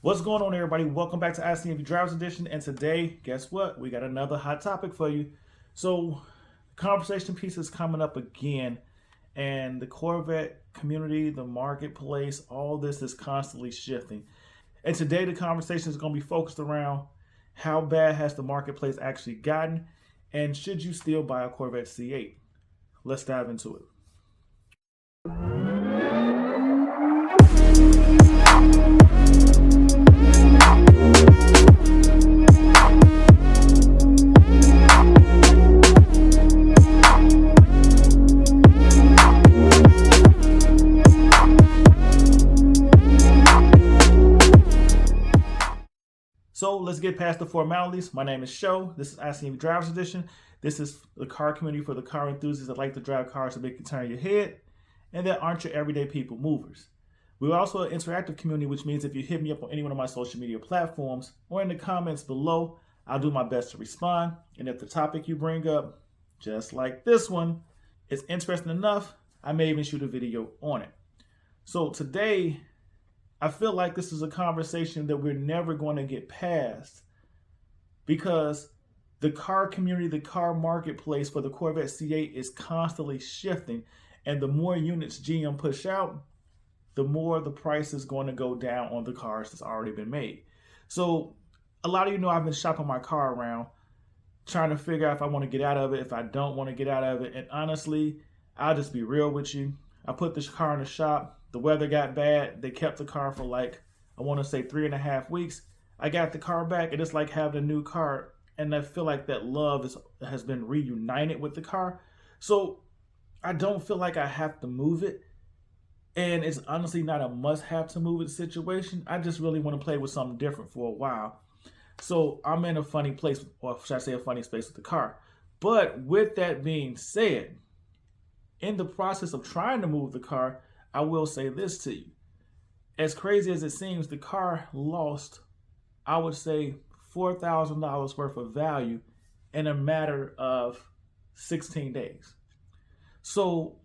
What's going on, everybody? Welcome back to ICNV Drivers Edition. And today, guess what? We got another hot topic for you. So, conversation piece is coming up again, and the Corvette community, the marketplace, all this is constantly shifting. And today, the conversation is going to be focused around how bad has the marketplace actually gotten, and should you still buy a Corvette C8? Let's dive into it. So let's get past the formalities. My name is Sho. This is ICNV Drivers Edition. This is the car community for the car enthusiasts that like to drive cars that make you turn your head and that aren't your everyday people movers. We're also an interactive community, which means if you hit me up on any one of my social media platforms or in the comments below, I'll do my best to respond. And if the topic you bring up, just like this one, is interesting enough, I may even shoot a video on it. So today, I feel like this is a conversation that we're never going to get past because the car community, the car marketplace for the Corvette C8 is constantly shifting. And the more units GM push out, the more the price is going to go down on the cars that's already been made. So a lot of you know I've been shopping my car around, trying to figure out if I want to get out of it, if I don't want to get out of it. And honestly, I'll just be real with you. I put this car in the shop. The weather got bad. They kept the car for I want to say 3.5 weeks. I got the car back, and it's like having a new car. And I feel like that love has been reunited with the car. So I don't feel like I have to move it. And it's honestly not a must-have to move it situation. I just really want to play with something different for a while. So I'm in a funny place, or should I say a funny space with the car. But with that being said, in the process of trying to move the car, I will say this to you. As crazy as it seems, the car lost, I would say, $4,000 worth of value in a matter of 16 days. So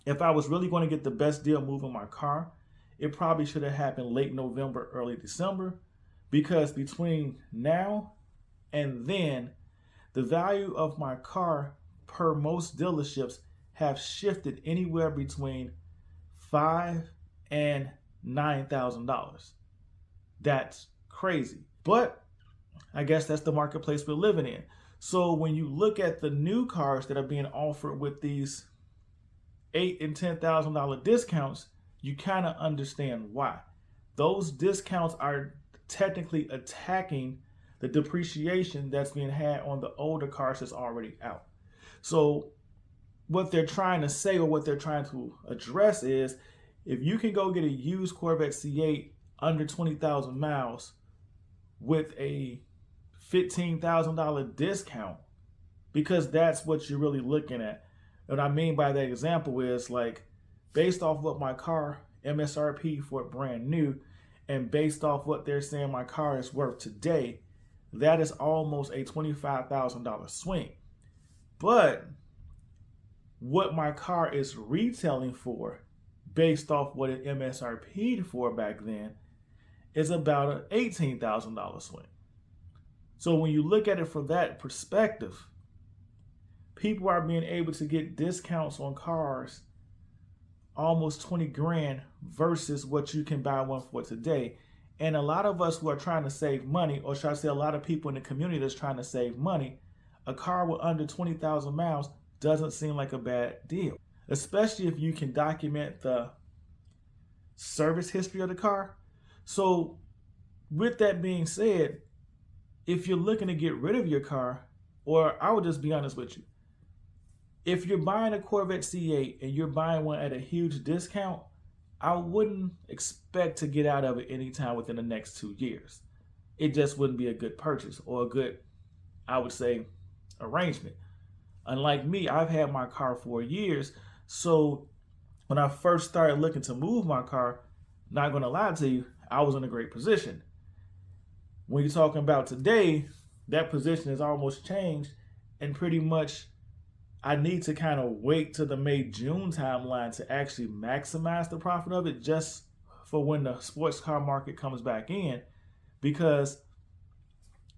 if I was really going to get the best deal moving my car, it probably should have happened late November, early December, because between now and then, the value of my car per most dealerships have shifted anywhere between $5,000 and $9,000. That's crazy. But I guess that's the marketplace we're living in. So when you look at the new cars that are being offered with these $8,000 and $10,000 discounts, you kind of understand why. Those discounts are technically attacking the depreciation that's being had on the older cars that's already out. So what they're trying to say, or what they're trying to address, is if you can go get a used Corvette C8 under 20,000 miles with a $15,000 discount, because that's what you're really looking at. What I mean by that example is, based off what my car MSRP for brand new, and based off what they're saying my car is worth today, that is almost a $25,000 swing. But what my car is retailing for, based off what it MSRP'd for back then, is about an $18,000 swing. So when you look at it from that perspective, people are being able to get discounts on cars almost 20 grand versus what you can buy one for today. And a lot of us who are trying to save money, or should I say a lot of people in the community that's trying to save money, a car with under 20,000 miles doesn't seem like a bad deal, especially if you can document the service history of the car. So with that being said, if you're looking to get rid of your car, or I would just be honest with you, if you're buying a Corvette C8 and you're buying one at a huge discount, I wouldn't expect to get out of it anytime within the next 2 years. It just wouldn't be a good purchase, or a good, I would say, arrangement. Unlike me, I've had my car for years. So when I first started looking to move my car, not going to lie to you, I was in a great position. When you're talking about today, that position has almost changed, and pretty much I need to kind of wait to the May-June timeline to actually maximize the profit of it, just for when the sports car market comes back in. because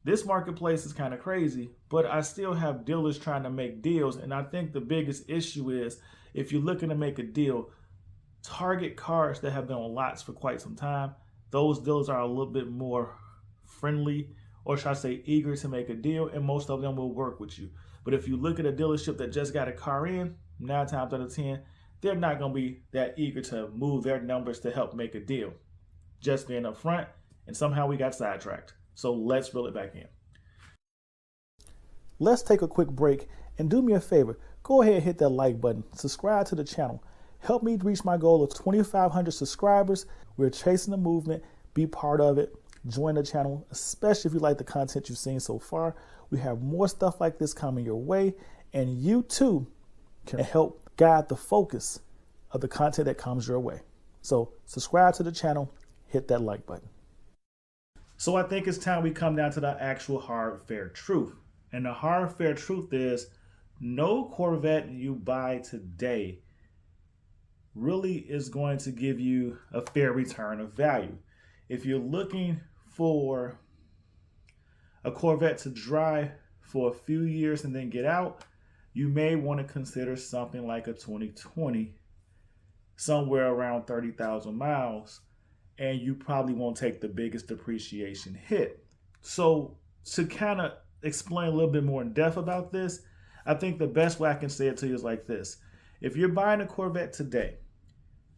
this marketplace is kind of crazy, but I still have dealers trying to make deals. And I think the biggest issue is if you're looking to make a deal, target cars that have been on lots for quite some time. Those dealers are a little bit more friendly, or should I say eager to make a deal, and most of them will work with you. But if you look at a dealership that just got a car in, 9 times out of 10, they're not going to be that eager to move their numbers to help make a deal. Just being upfront, and somehow we got sidetracked. So let's reel it back in. Let's take a quick break, and do me a favor, go ahead and hit that like button, subscribe to the channel. Help me reach my goal of 2,500 subscribers. We're chasing the movement. Be part of it. Join the channel, especially if you like the content you've seen so far. We have more stuff like this coming your way, and you too can help guide the focus of the content that comes your way. So subscribe to the channel, hit that like button. So I think it's time we come down to the actual hard, fair truth. And the hard, fair truth is no Corvette you buy today really is going to give you a fair return of value. If you're looking for a Corvette to drive for a few years and then get out, you may want to consider something like a 2020, somewhere around 30,000 miles, and you probably won't take the biggest depreciation hit. So to kind of explain a little bit more in depth about this, I think the best way I can say it to you is like this. If you're buying a Corvette today,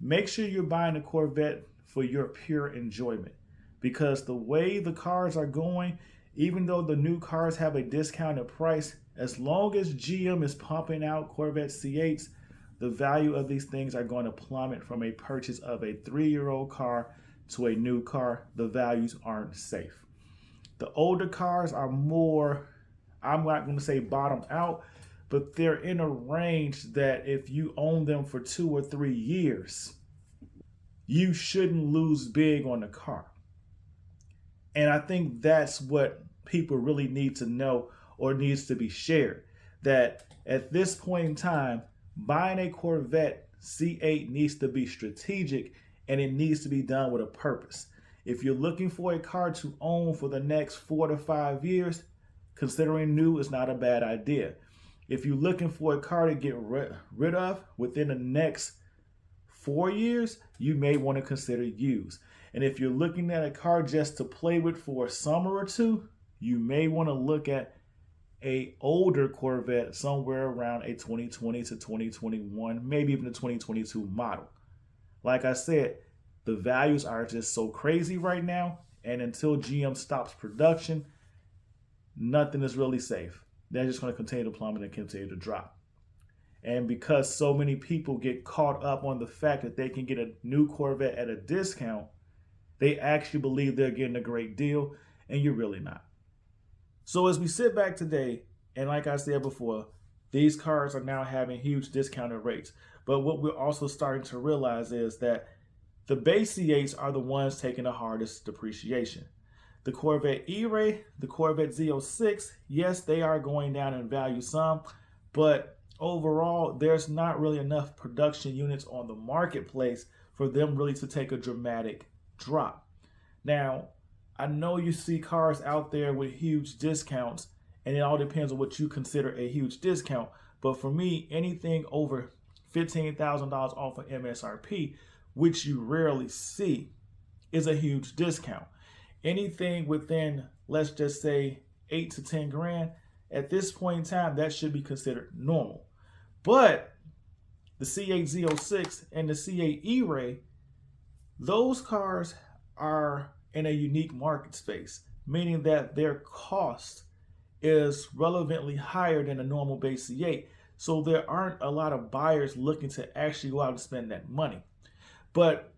make sure you're buying a Corvette for your pure enjoyment, because the way the cars are going, even though the new cars have a discounted price, as long as GM is pumping out Corvette C8s, the value of these things are going to plummet from a purchase of a 3-year-old car to a new car. The values aren't safe. The older cars are more, I'm not going to say bottom out, but they're in a range that if you own them for 2 or 3 years, you shouldn't lose big on the car. And I think that's what people really need to know, or needs to be shared, that at this point in time, buying a Corvette C8 needs to be strategic, and it needs to be done with a purpose. If you're looking for a car to own for the next 4 to 5 years, considering new is not a bad idea. If you're looking for a car to get rid of within the next 4 years, you may want to consider used. And if you're looking at a car just to play with for a summer or two, you may want to look at a older Corvette, somewhere around a 2020 to 2021, maybe even a 2022 model. Like I said, the values are just so crazy right now, and until GM stops production, nothing is really safe. They're just going to continue to plummet and continue to drop. And because so many people get caught up on the fact that they can get a new Corvette at a discount, they actually believe they're getting a great deal, and you're really not. So as we sit back today, and like I said before, these cars are now having huge discounted rates. But what we're also starting to realize is that the base C8s are the ones taking the hardest depreciation. The Corvette E-Ray, the Corvette Z06, yes, they are going down in value some, but overall, there's not really enough production units on the marketplace for them really to take a dramatic drop. Now, I know you see cars out there with huge discounts, and it all depends on what you consider a huge discount. But for me, anything over $15,000 off of MSRP, which you rarely see, is a huge discount. Anything within, let's just say, 8 to 10 grand, at this point in time, that should be considered normal. But the C8 Z06 and the C8 E-Ray, those cars are in a unique market space, meaning that their cost is relevantly higher than a normal base C8. So there aren't a lot of buyers looking to actually go out and spend that money. But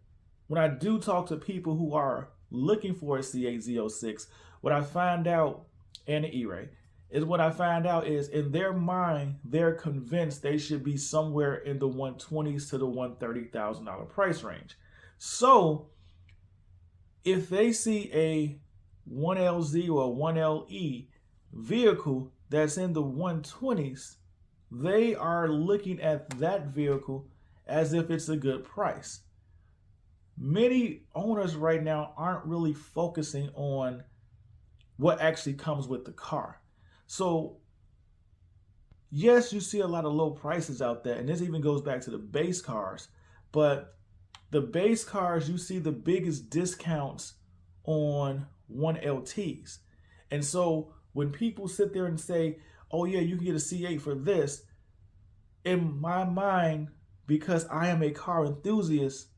when I do talk to people who are looking for a C8 Z06, what I find out, and the E-Ray, is what I find out is in their mind, they're convinced they should be somewhere in the $120,000 to the $130,000 price range. So if they see a 1LZ or a 1LE vehicle that's in the 120s, they are looking at that vehicle as if it's a good price. many owners right now aren't really focusing on what actually comes with the car. So yes, you see a lot of low prices out there, and this even goes back to the base cars, but the base cars, you see the biggest discounts on 1LTs. And so when people sit there and say, oh yeah, you can get a C8 for this, in my mind, because I am a car enthusiast,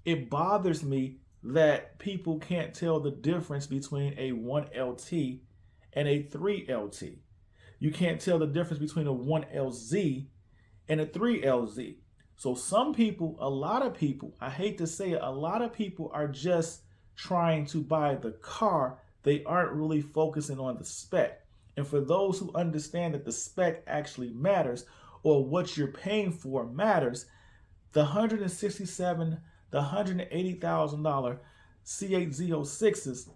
it bothers me that people can't tell the difference between a 1LT and a 3LT. You can't tell the difference between a 1LZ and a 3LZ. So some people, a lot of people, I hate to say it, a lot of people are just trying to buy the car. They aren't really focusing on the spec. And for those who understand that the spec actually matters, or what you're paying for matters, the $167,000, the $180,000 C8 Z06s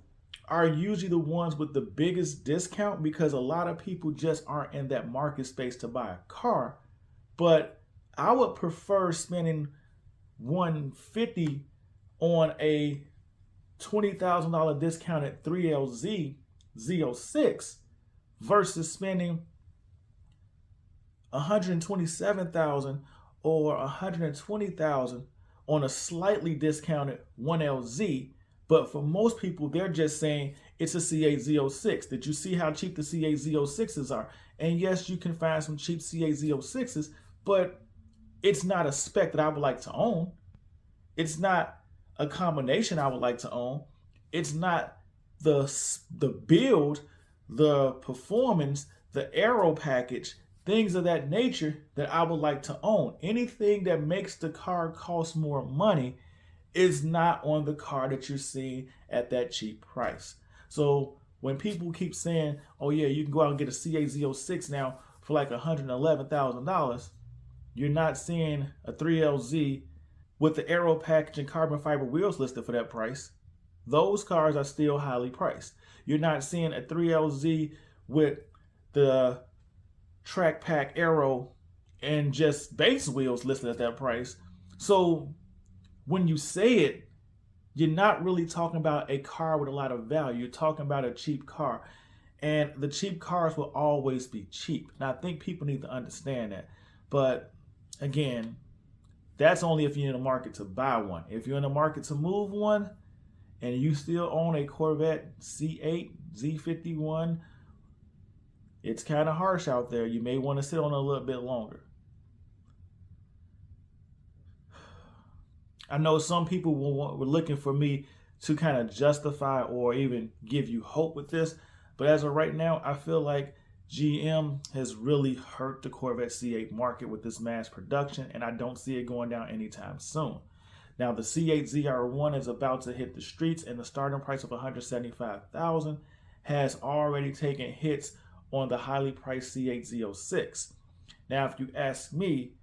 are usually the ones with the biggest discount, because a lot of people just aren't in that market space to buy a car. But I would prefer spending $150 on a $20,000 discounted 3LZ Z06 versus spending $127,000 or $120,000 on a slightly discounted 1LZ. But for most people, they're just saying it's a C8 Z06. Did you see how cheap the C8 Z06s are? And yes, you can find some cheap C8 Z06s, but it's not a spec that I would like to own. It's not a combination I would like to own. It's not the build, the performance, the aero package, things of that nature that I would like to own. Anything that makes the car cost more money is not on the car that you're seeing at that cheap price. So when people keep saying, oh yeah, you can go out and get a C8 Z06 now for like $111,000, you're not seeing a 3LZ with the aero package and carbon fiber wheels listed for that price. Those cars are still highly priced. You're not seeing a 3LZ with the track pack aero and just base wheels listed at that price. So when you say it, you're not really talking about a car with a lot of value. You're talking about a cheap car. And the cheap cars will always be cheap. And I think people need to understand that. But again, that's only if you're in the market to buy one. If you're in the market to move one and you still own a Corvette C8, Z51, it's kind of harsh out there. You may want to sit on it a little bit longer. I know some people were looking for me to kind of justify or even give you hope with this, but as of right now, I feel like GM has really hurt the Corvette C8 market with this mass production, and I don't see it going down anytime soon. Now, the C8 ZR1 is about to hit the streets, and the starting price of $175,000 has already taken hits on the highly priced C8 Z06. Now, if you ask me,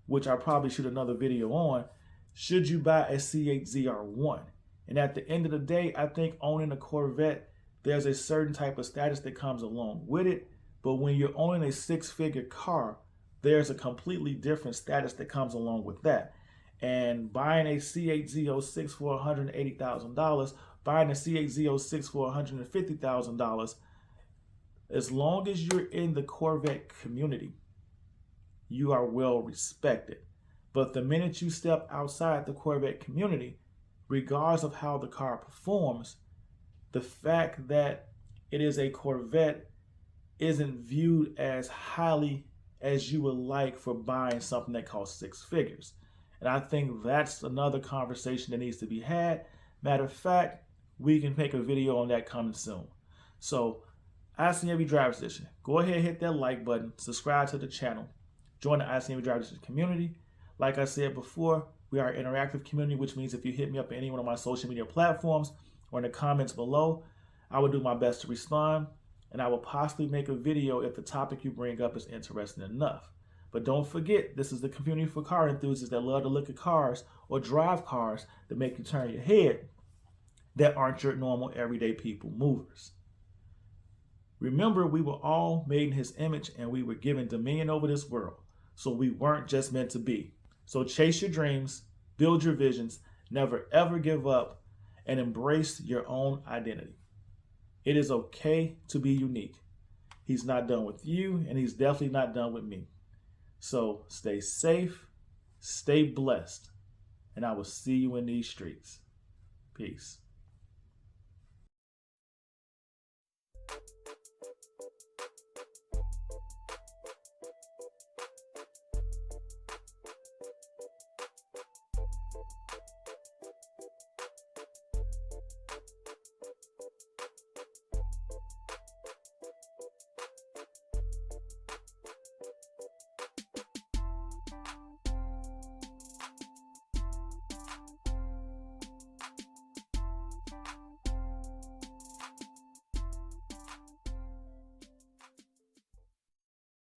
which I probably should another video on, should you buy a C8 ZR1? And at the end of the day, I think owning a Corvette, there's a certain type of status that comes along with it. But when you're owning a six-figure car, there's a completely different status that comes along with that. And buying a C8 Z06 for $180,000, buying a C8 Z06 for $150,000, as long as you're in the Corvette community, you are well respected. But the minute you step outside the Corvette community, regardless of how the car performs, the fact that it is a Corvette isn't viewed as highly as you would like for buying something that costs six figures. And I think that's another conversation that needs to be had. Matter of fact, we can make a video on that coming soon. So, ICNV Driver's Edition, go ahead and hit that like button, subscribe to the channel, join the ICNV Driver's Edition community. Like I said before, we are an interactive community, which means if you hit me up at any one of my social media platforms or in the comments below, I will do my best to respond, and I will possibly make a video if the topic you bring up is interesting enough. But don't forget, this is the community for car enthusiasts that love to look at cars or drive cars that make you turn your head that aren't your normal everyday people movers. Remember, we were all made in his image and we were given dominion over this world. So we weren't just meant to be. So chase your dreams, build your visions, Never ever give up and embrace your own identity. It is okay to be unique. He's not done with you, and he's definitely not done with me. So stay safe, stay blessed, and I will see you in these streets. Peace.